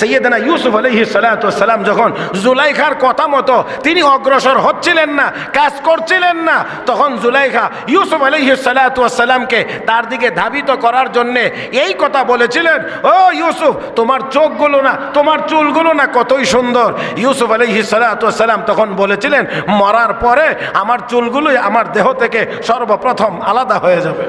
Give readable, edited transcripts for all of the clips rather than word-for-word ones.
সাইয়েদনা ইউসুফ আলাইহিস সালাতু ওয়াস সালাম যখন জুলাইখার কথা মতো তিনি অগ্রসর হচ্ছিলেন না, কাজ করছিলেন না, তখন জুলাইখা ইউসুফ আলাইহিস সালাতু ওয়াস সালামকে তার দিকে ধাবিত করার জন্য এই কথা বলেছিলেন, ও ইউসুফ তোমার চোখগুলো না, তোমার চুলগুলো না কতই সুন্দর। ইউসুফ আলাইহিস সালাতু ওয়াস সালাম তখন বলেছিলেন, মরার পরে আমার চুলগুলোই আমার দেহ থেকে সর্বপ্রথম আলাদা হয়ে যাবে।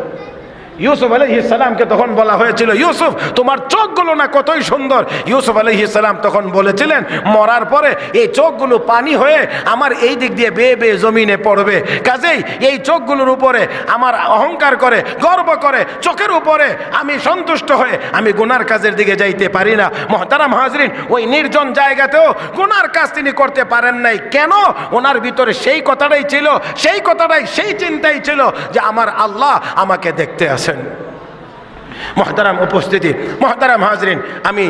ইউসুফ আলাইহিস সালামকে তখন বলা হয়েছিল, ইউসুফ তোমার চোখগুলো না কতই সুন্দর। ইউসুফ আলাইহিস সালাম তখন বলেছিলেন, মরার পরে এই চোখগুলো পানি হয়ে আমার এই দিক দিয়ে বেয়ে বেয়ে জমিনে পড়বে, কাজেই এই চোখগুলোর উপরে আমার অহংকার করে, গর্ব করে, চোখের উপরে আমি সন্তুষ্ট হয়ে আমি গুনার কাজের দিকে যাইতে পারি না। মুহতারাম হাজরিন, ওই নির্জন জায়গাতেও গুনার কাজ তিনি করতে পারেন নাই। কেন? ওনার ভিতরে সেই কথাটাই ছিল, সেই কথাটাই, সেই চিন্তাই ছিল যে আমার আল্লাহ আমাকে দেখতে আসে। মুহতারাম উপস্থিতি, মুহতারাম হাজরিন, আমি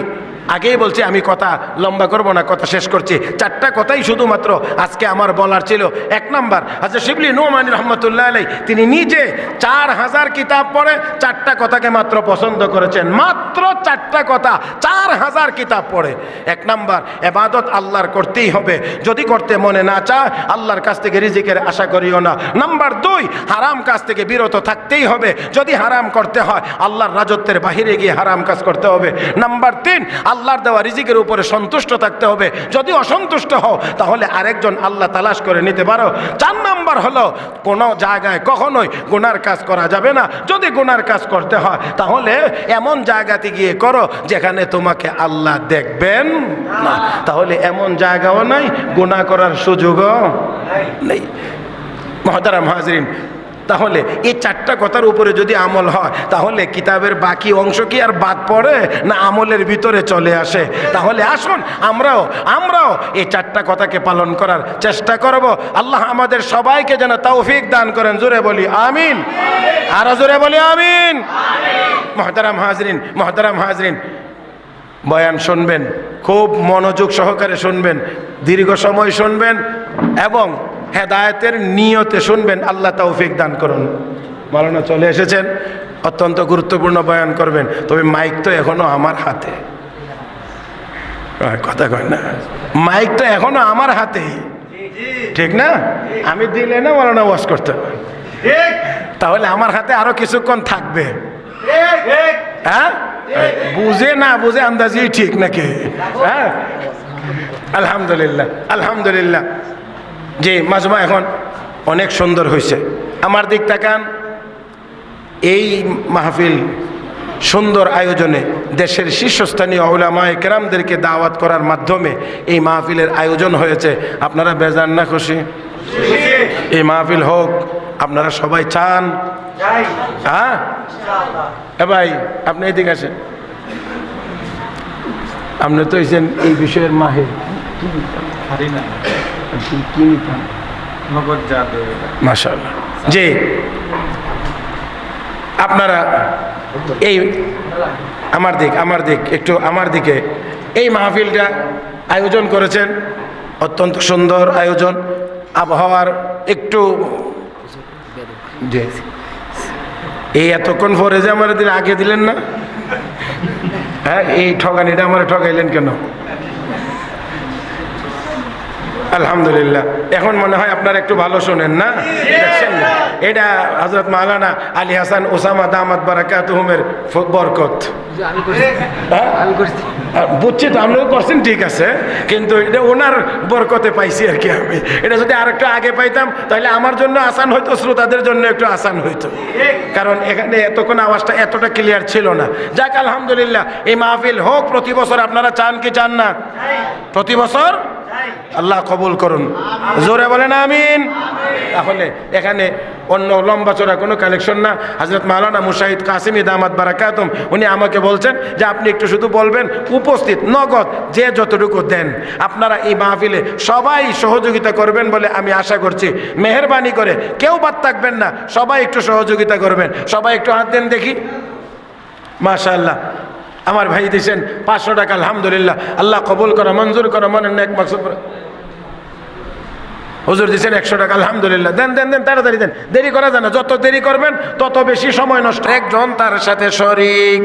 আগেই বলছি আমি কথা লম্বা করব না, কথা শেষ করছি। চারটা কথাই শুধুমাত্র আজকে আমার বলার ছিল। এক নাম্বার, হযরত শিবলি নোমানী রহমতুল্লাহ আলাইহি তিনি নিজে 4000 কিতাব পড়ে চারটা কথাকে মাত্র পছন্দ করেছেন, মাত্র চারটা কথা, 4000 কিতাব পড়ে। এক নাম্বার, ইবাদত আল্লাহর করতেই হবে, যদি করতে মনে না চায় আল্লাহর কাছ থেকে রিজিকের আশা করিও না। নাম্বার 2, হারাম কাজ থেকে বিরত থাকতেই হবে, যদি হারাম করতে হয় আল্লাহর রাজত্বের বাহিরে গিয়ে হারাম কাজ করতে হবে। নাম্বার 3, আল্লাহর দেওয়া রিজিকের উপরে সন্তুষ্ট থাকতে হবে, যদি অসন্তুষ্ট হও তাহলে আরেকজন আল্লাহ তালাশ করে নিতে পারো। 4 নাম্বার হলো কোনো জায়গায় কখনোই গুনার কাজ করা যাবে না, যদি গুনার কাজ করতে হয় তাহলে এমন জায়গাতে গিয়ে করো যেখানে তোমাকে আল্লাহ দেখবেন না, তাহলে এমন জায়গাও নাই, গুনাহ করার সুযোগও নেই। মুহতারাম হাজরিন, তাহলে এই চারটা কথার উপরে যদি আমল হয় তাহলে কিতাবের বাকি অংশ কি আর বাদ পড়ে না আমলের ভিতরে চলে আসে? তাহলে আসুন আমরাও এই চারটা কথাকে পালন করার চেষ্টা করব। আল্লাহ আমাদের সবাইকে যেন তৌফিক দান করেন। জোরে বলি আমিন, আরো জোরে বলি আমিন। মুহতারাম হাজরিন, মুহতারাম হাজরিন, বয়ান শুনবেন, খুব মনোযোগ সহকারে শুনবেন, দীর্ঘ সময় শুনবেন এবং হেদায়েতের নিয়তে শুনবেন। আল্লাহ তৌফিক দান করুন। মাওলানা চলে এসেছেন, অত্যন্ত গুরুত্বপূর্ণ বয়ান করবেন, তবে মাইক তো এখনো আমার হাতে। কথা কয় না, মাইক তো এখনো আমার হাতেই, ঠিক না? আমি দিলে না মাওলানা ওয়াজ করতে, তাহলে আমার হাতে আরো কিছুক্ষণ থাকবে। হ্যাঁ, বুঝে না বুঝে আন্দাজি ঠিক নাকি? হ্যাঁ, আলহামদুলিল্লাহ, আলহামদুলিল্লাহ। যে মাজমা এখন অনেক সুন্দর হয়েছে। আমার দিক তাকান, এই মাহফিল সুন্দর আয়োজনে দেশের শীর্ষস্থানীয় উলামায়ে কেরামদেরকে দাওয়াত করার মাধ্যমে এই মাহফিলের আয়োজন হয়েছে। আপনারা বেজান না খুশি? এই মাহফিল হোক আপনারা সবাই চান? হ্যাঁ ভাই, আপনি এদিকে আসেন, আপনি তো হয়েছেন এই বিষয়ের মাহির। মাশাআল্লাহ। জি, আপনারা এই আমার দিক একটু আমার দিকে এই মাহফিলটা আয়োজন করেছেন, অত্যন্ত সুন্দর আয়োজন। আবহাওয়ার একটু এই এতক্ষণ পরে যে আমার দিন আগে দিলেন না, হ্যাঁ, এই ঠকানিটা আমার ঠকাইলেন কেন? আলহামদুলিল্লাহ, এখন মনে হয় আপনারা একটু ভালো শোনেন না? দেখছেন না, এটা হযরত মাওলানা আলী হাসান ওসামা দামাত বারাকাতুহুমের বরকত। বুঝছি তো, আপনিও করছেন, ঠিক আছে, কিন্তু এটা ওনার বরকতে পাইছি আর কি। আমি এটা যদি আর একটু আগে পাইতাম তাহলে আমার জন্য আসান হইতো, শ্রোতাদের জন্য একটু আসান হইতো, কারণ এখানে এতক্ষণ আওয়াজটা এতটা ক্লিয়ার ছিল না। যাক আলহামদুলিল্লাহ, এই মাহফিল হোক প্রতি বছর। আপনারা চান কি চান না প্রতি বছর? আল্লাহ কবুল করুন, জোরে বলেন আমিন। তাহলে এখানে অন্য লম্বা চড়া কোনো কালেকশন না। হযরত মাওলানা মুশাহিদ কাসিমি দামাত বারাকাতুম উনি আমাকে বলছেন যে আপনি একটু শুধু বলবেন, উপস্থিত নগদ যে যতটুকু দেন আপনারা এই মাহফিলে সবাই সহযোগিতা করবেন বলে আমি আশা করছি। মেহেরবানি করে কেউ বাদ থাকবেন না, সবাই একটু সহযোগিতা করবেন। সবাই একটু হাত দেন দেখি। মাশাআল্লাহ, আমার ভাই দিয়েছেন 500 টাকা, আলহামদুলিল্লাহ। আল্লাহ কবুল করো, মঞ্জুর করো, মনের নেক মাকসুদ। হুজুর দিচ্ছেন 100 টাকা, আলহামদুলিল্লাহ, দেন দেন দেন, তাড়াতাড়ি দেন, দেরি করা যায় না, যত দেরি করবেন তত বেশি সময় নষ্ট। একজন তার সাথে শরীক।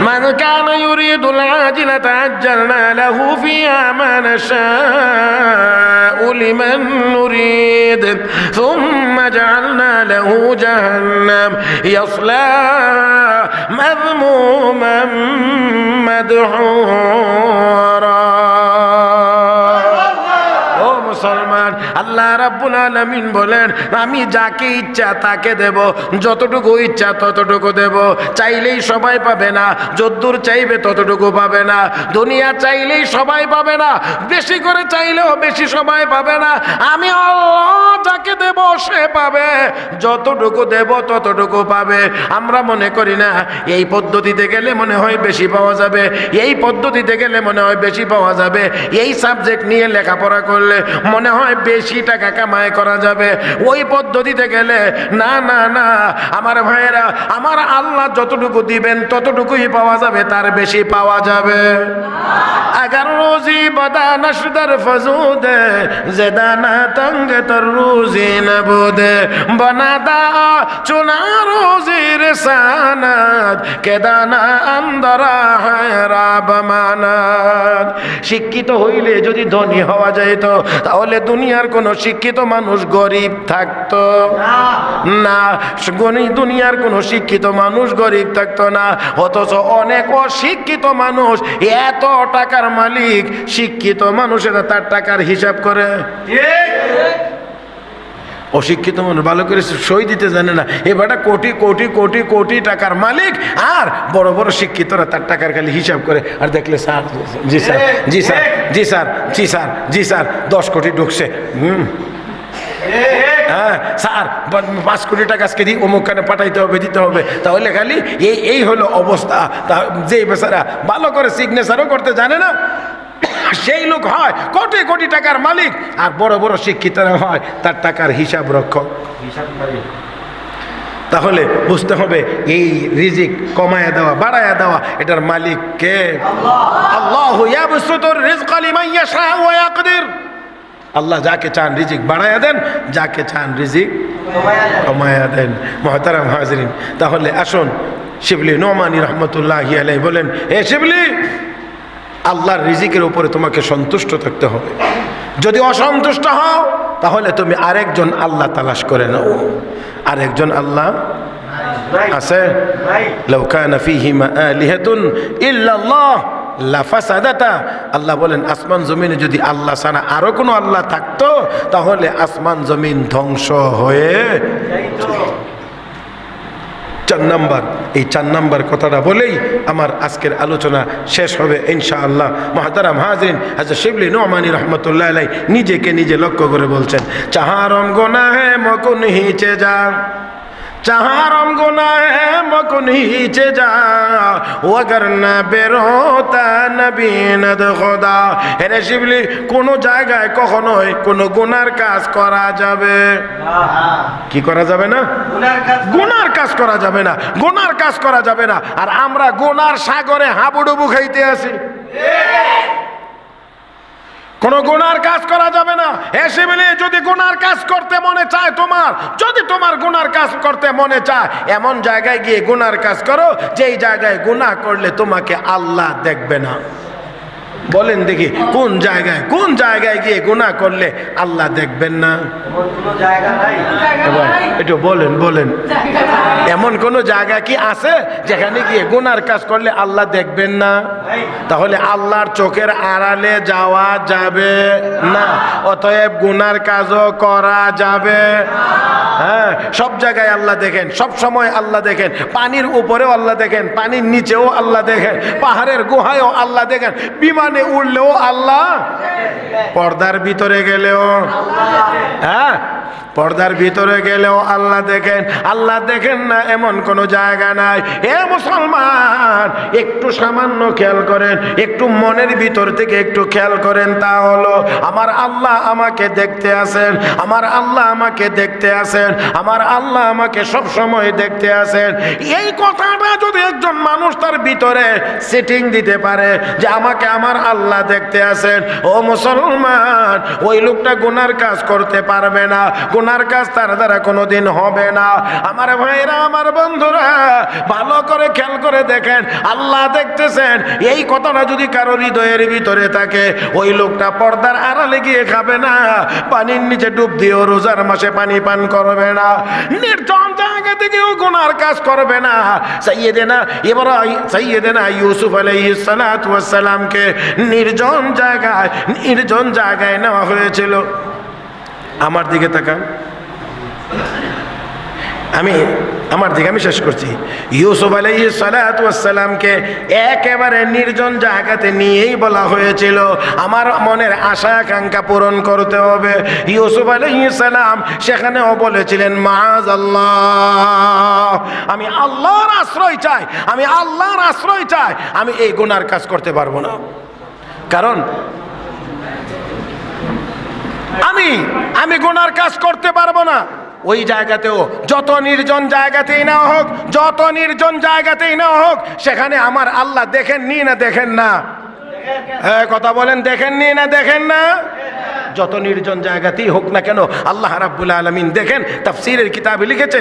মান কানা ইউরিদুল আজিলাতা আজ্জালনা লাহু ফিহা মা নাশাউ লিমান নুরিদ সুম্মা জাআলনা লাহু জাহান্নাম ইয়াসলাহা মাযমুমান মাদহুরা। মুসলমান, আল্লাহ রাব্বুল আলামিন বলেন আমি যাকে ইচ্ছা তাকে দেব, যতটুকু ইচ্ছা ততটুকু দেব। চাইলেই সবাই পাবে না, যদ্দূর চাইবে ততটুকু পাবে না। দুনিয়া চাইলেই সবাই পাবে না, বেশি করে চাইলেও বেশি সবাই পাবে না। আমি আল্লাহ যাকে দেব সে পাবে, যতটুকু দেব ততটুকু পাবে। আমরা মনে করি না এই পদ্ধতিতে গেলে মনে হয় বেশি পাওয়া যাবে, এই পদ্ধতিতে গেলে মনে হয় বেশি পাওয়া যাবে, এই সাবজেক্ট নিয়ে লেখাপড়া করলে মনে হয় বেশি টাকা কামাই করা যাবে, ওই পদ্ধতিতে গেলে না না না। আমার ভাইয়েরা, আমার আল্লাহ যতটুকু দিবেন ততটুকুই পাওয়া যাবে, তার বেশি পাওয়া যাবে। আগার রোজি বাদা নশদর ফজুদে জেদানা তঙ্গ তর রোজি নবুদে বনাদা চুনা রোজির সানাদ কেদানা আন্দরা রাব মানাদ। শিক্ষিত হইলে যদি ধনী হওয়া যেত তাহলে দুনিয়ার কোন শিক্ষিত মানুষ গরিব থাকতো না। দুনিয়ার কোন শিক্ষিত মানুষ গরিব থাকতো না। অথচ অনেক অশিক্ষিত মানুষ এত টাকার মালিক, শিক্ষিত মানুষেরা তার টাকার হিসাব করে। অশিক্ষিত মানুষ ভালো করে সই দিতে জানে না, এবারটা কোটি কোটি কোটি কোটি টাকার মালিক, আর বড় বড় শিক্ষিতরা তার টাকার খালি হিসাব করে। আর দেখলে স্যার, জি স্যার, জি স্যার, জি স্যার, জি স্যার, জি স্যার, 10 কোটি ঢুকছে। হ্যাঁ স্যার 5 কোটি টাকা আজকে দিই, অমুকখানে পাঠাইতে হবে, দিতে হবে। তাহলে খালি এই হলো অবস্থা। যে বেচারা ভালো করে সিগনেচারও করতে জানে না, সেই লোক হয় কোটি কোটি টাকার মালিক, আর বড় বড় শিক্ষিতরা হয় তার টাকার হিসাব রক্ষক। তাহলে বুঝতে হবে এই রিজিক কমায়া দেওয়া বাড়ায়া দেওয়া এটার মালিক কে? আল্লাহু ইয়াবসুতুর রিজকা লিমান ইয়াশাউ ওয়া ইয়াকদির। আল্লাহ যাকে চান রিজিক বাড়ায়া দেন, যাকে চান রিজিক কমায়া দেন। মুহতারাম হাজিরিন, তাহলে আসুন শিবলি নোমানী রহমতুল্লাহি আলাইহি বলেন, হে শিবলি, আল্লাহর রিজিকের উপরে তোমাকে সন্তুষ্ট থাকতে হবে। যদি অসন্তুষ্ট হও তাহলে তুমি আরেকজন আল্লাহ তালাশ করে নাও। আরেকজন আল্লাহ আছে? লাউ কানা ফীহিমা আলিহাতুন ইল্লাল্লাহ লাফাসাদাতা। আল্লাহ বলেন আসমান জমিনে যদি আল্লাহ ছাড়া আরো কোনো আল্লাহ থাকতো তাহলে আসমান জমিন ধ্বংস হয়ে যেত। 4 নম্বর, এই 4 নম্বর কথাটা বলেই আমার আজকের আলোচনা শেষ হবে ইনশাআল্লাহ। মুহতারাম হাজিরিন, হযরত শিবলি নোমানী রহমতুল্লাহ আলাইহি নিজেকে নিজে লক্ষ্য করে বলছেন, চাহারম গুনাহে মকুন হিচে যা, চাহারম গুনাহে মকুন হিচে যা, ওয়াগার না বেরোতা নবী নদ খোদা। হে শিবলি, কোন জায়গায় কখনোই কোন গুনার কাজ করা যাবে কি করা যাবে না? গুনার কাজ করা যাবে না, গুনার কাজ করা যাবে না। আর আমরা গুনার সাগরে হাবুডুবু খাইতে আছি। কোন গুনার কাজ করা যাবে না। এসে বলে যদি গুনার কাজ করতে মনে চায় তোমার, যদি তোমার গুনার কাজ করতে মনে চায়, এমন জায়গায় গিয়ে গুনার কাজ করো যেই জায়গায় গুনাহ করলে তোমাকে আল্লাহ দেখবে না। বলেন দেখি কোন জায়গায় গিয়ে গুনাহ করলে আল্লাহ দেখবেন না? একটু বলেন এমন কোন জায়গা কি আছে যেখানে গিয়ে গুনার কাজ করলে আল্লাহ দেখবেন না? তাহলে আল্লাহর চোখের আড়ালে যাওয়া যাবে না, অতএব গুনার কাজও করা যাবে। হ্যাঁ, সব জায়গায় আল্লাহ দেখেন, সব সময় আল্লাহ দেখেন। পানির উপরেও আল্লাহ দেখেন, পানির নিচেও আল্লাহ দেখেন, পাহাড়ের গুহায়ও আল্লাহ দেখেন, বিমানে উড়লেও আল্লাহ, পর্দার ভিতরে গেলেও, হ্যাঁ পর্দার ভিতরে গেলেও আল্লাহ দেখেন, আল্লাহ দেখেন না এমন কোনো জায়গা নাই। হে মুসলমান, একটু সামান্য খেয়াল করেন, একটু মনের ভিতর থেকে একটু খেয়াল করেন, তা হলো আমার আল্লাহ আমাকে দেখতে আছেন, আমার আল্লাহ আমাকে দেখতে আছেন, আমার আল্লাহ আমাকে সব সময় দেখতে আছেন। এই কথাটা যদি একজন মানুষ তার ভিতরে সেটিং দিতে পারে যে আমাকে আমার আল্লাহ দেখতে আছেন, ও মুসলমান, ওই লোকটা গুনার কাজ করতে পারবে না, গুনার কাজ তার দ্বারা কোনোদিন হবে না। আমার ভাইরা, আমার বন্ধুরা, ভালো করে খেয়াল করে দেখেন, আল্লাহ দেখতেছেন, এই কথাটা যদি কারো হৃদয়ের ভিতরে থাকে, ওই লোকটা পর্দার আড়ালে গিয়ে খাবে না, পানির নিচে ডুব দিয়েও রোজার মাসে পানি পান করবে না, নির্জন জায়গা থেকেও গুনার কাজ করবে না। সাইয়েদেনা ইউসুফ আলাইহিস সালাতু ওয়াস সালামকে নির্জন জায়গায় নেওয়া হয়েছিল। আমার দিকে তাকান, আমার দিকে, আমি শেষ করছি। ইউসুফ আলাইহিস সালাতু ওয়াস সালামকে একেবারে নির্জন জায়গাতে নিয়েই বলা হয়েছিল আমার মনের আশা আকাঙ্ক্ষা পূরণ করতে হবে। ইউসুফ আলাইহিস সালাম সেখানেও বলেছিলেন, মাআযাল্লাহ, আমি আল্লাহর আশ্রয় চাই, আমি আল্লাহর আশ্রয় চাই, আমি এই গুনার কাজ করতে পারবো না। কারণ আমি গুনার কাজ করতে পারবো না। ওই জায়গাতেও, যত নির্জন জায়গাতেই না হোক, যত নির্জন জায়গাতেই না হোক, সেখানে আমার আল্লাহ দেখেননি না দেখেন না? কথা বলেন, দেখেননি না দেখেন না? যত নির্জন জায়গাতেই হোক না কেন, আল্লাহ রাব্বুল আলামিন দেখেন। তাফসীরের কিতাবে লিখেছে,